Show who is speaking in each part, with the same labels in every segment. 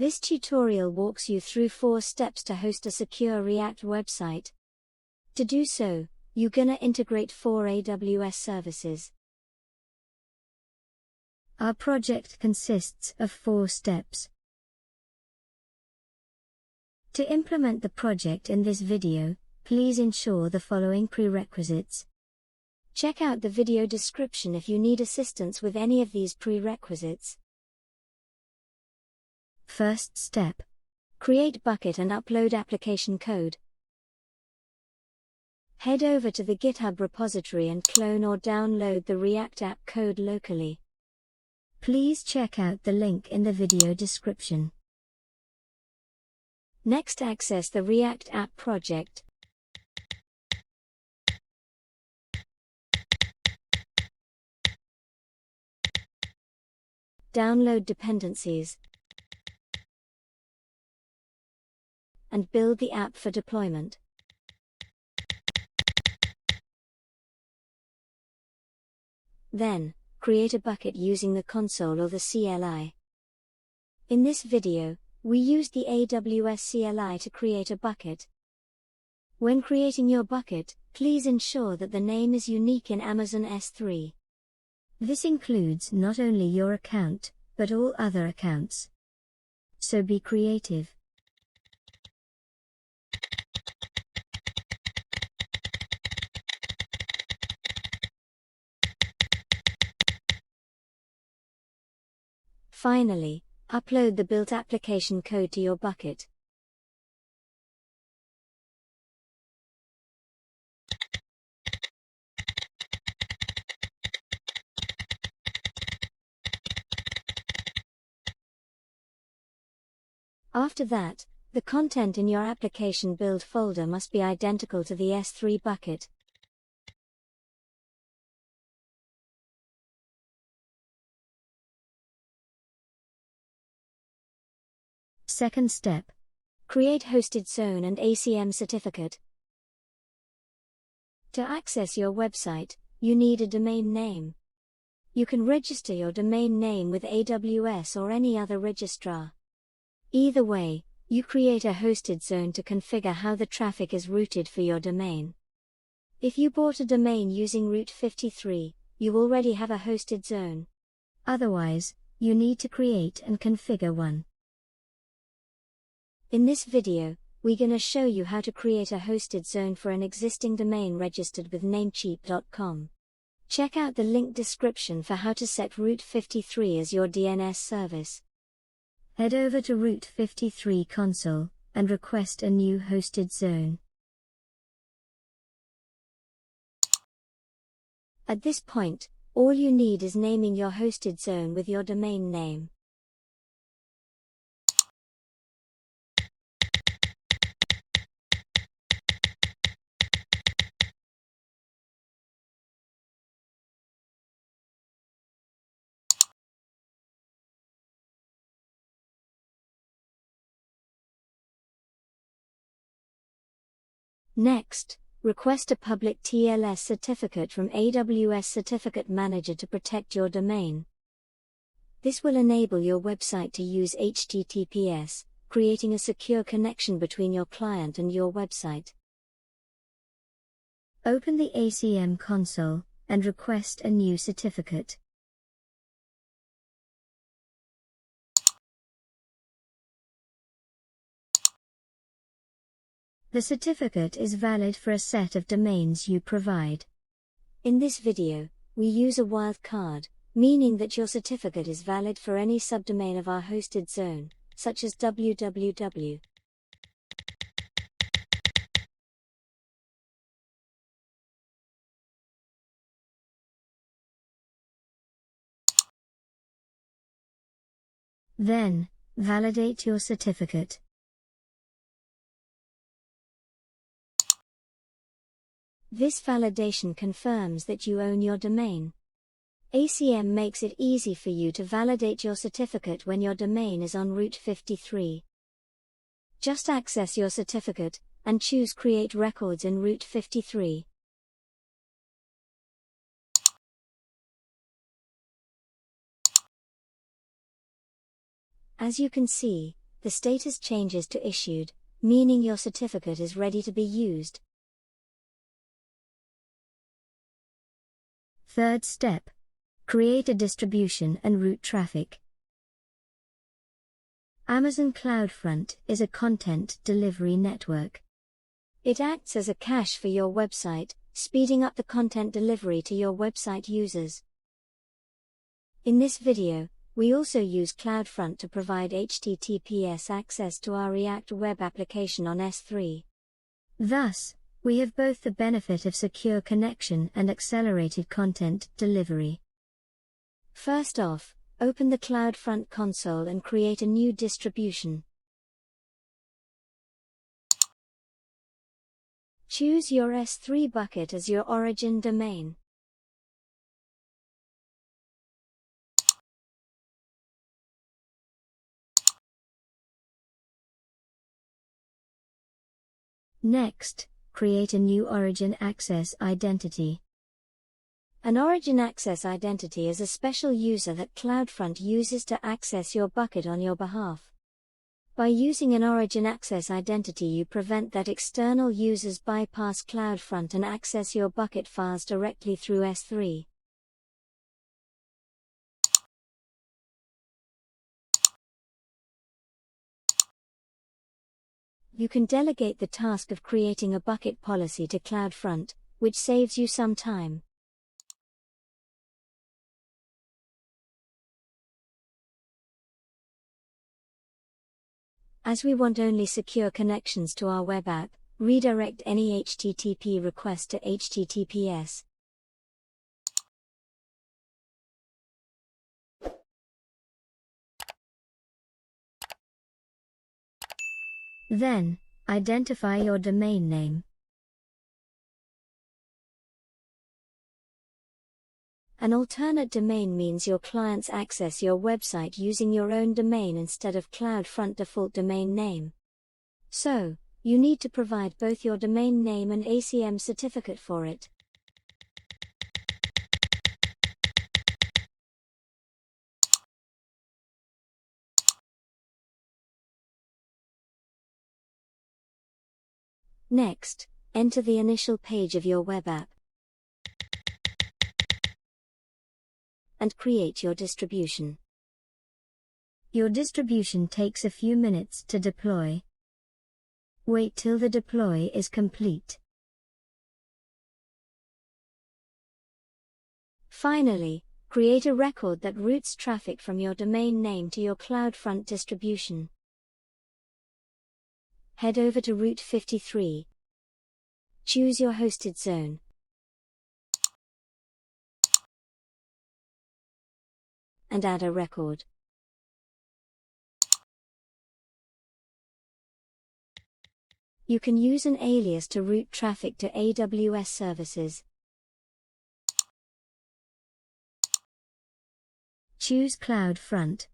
Speaker 1: This tutorial walks you through 4 steps to host a secure React website. To do so, you're gonna integrate 4 AWS services. Our project consists of 4 steps. To implement the project in this video, please ensure the following prerequisites. Check out the video description if you need assistance with any of these prerequisites. First step. Create bucket and upload application code. Head over to the GitHub repository and clone or download the React app code locally. Please check out the link in the video description. Next, access the React app project. Download dependencies and build the app for deployment. Then, create a bucket using the console or the CLI. In this video, we used the AWS CLI to create a bucket. When creating your bucket, please ensure that the name is unique in Amazon S3. This includes not only your account, but all other accounts. So be creative. Finally, upload the built application code to your bucket. After that, the content in your application build folder must be identical to the S3 bucket. Second step. Create hosted zone and ACM certificate. To access your website, you need a domain name. You can register your domain name with AWS or any other registrar. Either way, you create a hosted zone to configure how the traffic is routed for your domain. If you bought a domain using Route 53, you already have a hosted zone. Otherwise, you need to create and configure one. In this video, we're gonna show you how to create a hosted zone for an existing domain registered with Namecheap.com. Check out the link description for how to set Route 53 as your DNS service. Head over to Route 53 console and request a new hosted zone. At this point, all you need is naming your hosted zone with your domain name. Next, request a public TLS certificate from AWS Certificate Manager to protect your domain. This will enable your website to use HTTPS, creating a secure connection between your client and your website. Open the ACM console and request a new certificate. The certificate is valid for a set of domains you provide. In this video, we use a wildcard, meaning that your certificate is valid for any subdomain of our hosted zone, such as www. Then, validate your certificate. This validation confirms that you own your domain. ACM makes it easy for you to validate your certificate when your domain is on Route 53. Just access your certificate and choose Create Records in Route 53. As you can see, the status changes to issued, meaning your certificate is ready to be used. Third step. Create a distribution and route traffic. Amazon CloudFront is a content delivery network. It acts as a cache for your website, speeding up the content delivery to your website users. In this video, we also use CloudFront to provide HTTPS access to our React web application on S3. Thus, we have both the benefit of secure connection and accelerated content delivery. First off, open the CloudFront console and create a new distribution. Choose your S3 bucket as your origin domain. Next, create a new origin access identity. An origin access identity is a special user that CloudFront uses to access your bucket on your behalf. By using an origin access identity, you prevent that external users bypass CloudFront and access your bucket files directly through S3. You can delegate the task of creating a bucket policy to CloudFront, which saves you some time. As we want only secure connections to our web app, redirect any HTTP request to HTTPS. Then, identify your domain name. An alternate domain means your clients access your website using your own domain instead of CloudFront default domain name. So, you need to provide both your domain name and ACM certificate for it. Next, enter the initial page of your web app and create your distribution. Your distribution takes a few minutes to deploy. Wait till the deploy is complete. Finally, create a record that routes traffic from your domain name to your CloudFront distribution. Head over to Route 53. Choose your hosted zone. And add a record. You can use an alias to route traffic to AWS services. Choose CloudFront.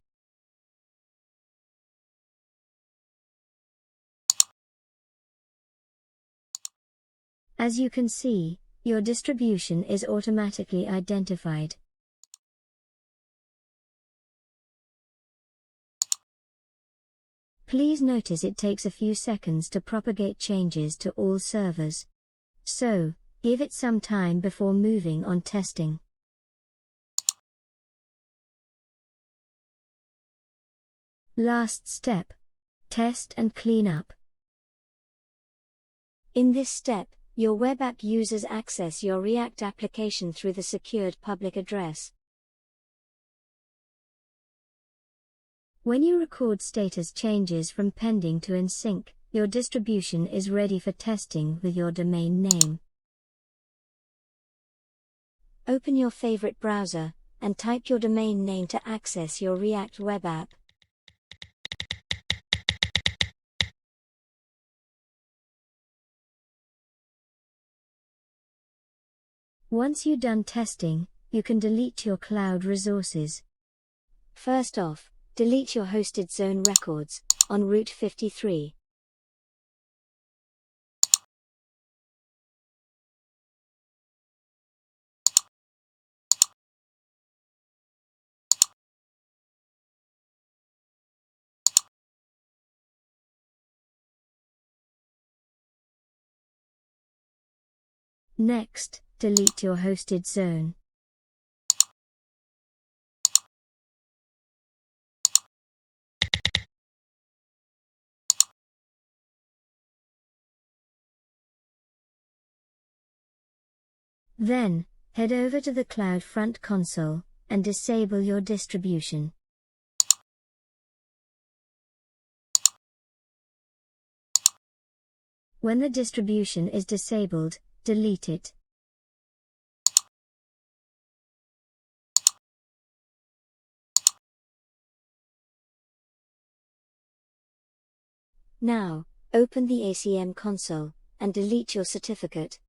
Speaker 1: As you can see, your distribution is automatically identified. Please notice it takes a few seconds to propagate changes to all servers. So, give it some time before moving on testing. Last step. Test and clean up. In this step, your web app users access your React application through the secured public address. When you record status changes from pending to in sync, your distribution is ready for testing with your domain name. Open your favorite browser, and type your domain name to access your React web app. Once you're done testing, you can delete your cloud resources. First off, delete your hosted zone records on Route 53. Next, delete your hosted zone. Then, head over to the CloudFront console, and disable your distribution. When the distribution is disabled, delete it. Now, open the ACM console, and delete your certificate.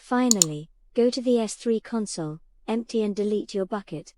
Speaker 1: Finally, go to the S3 console, empty and delete your bucket.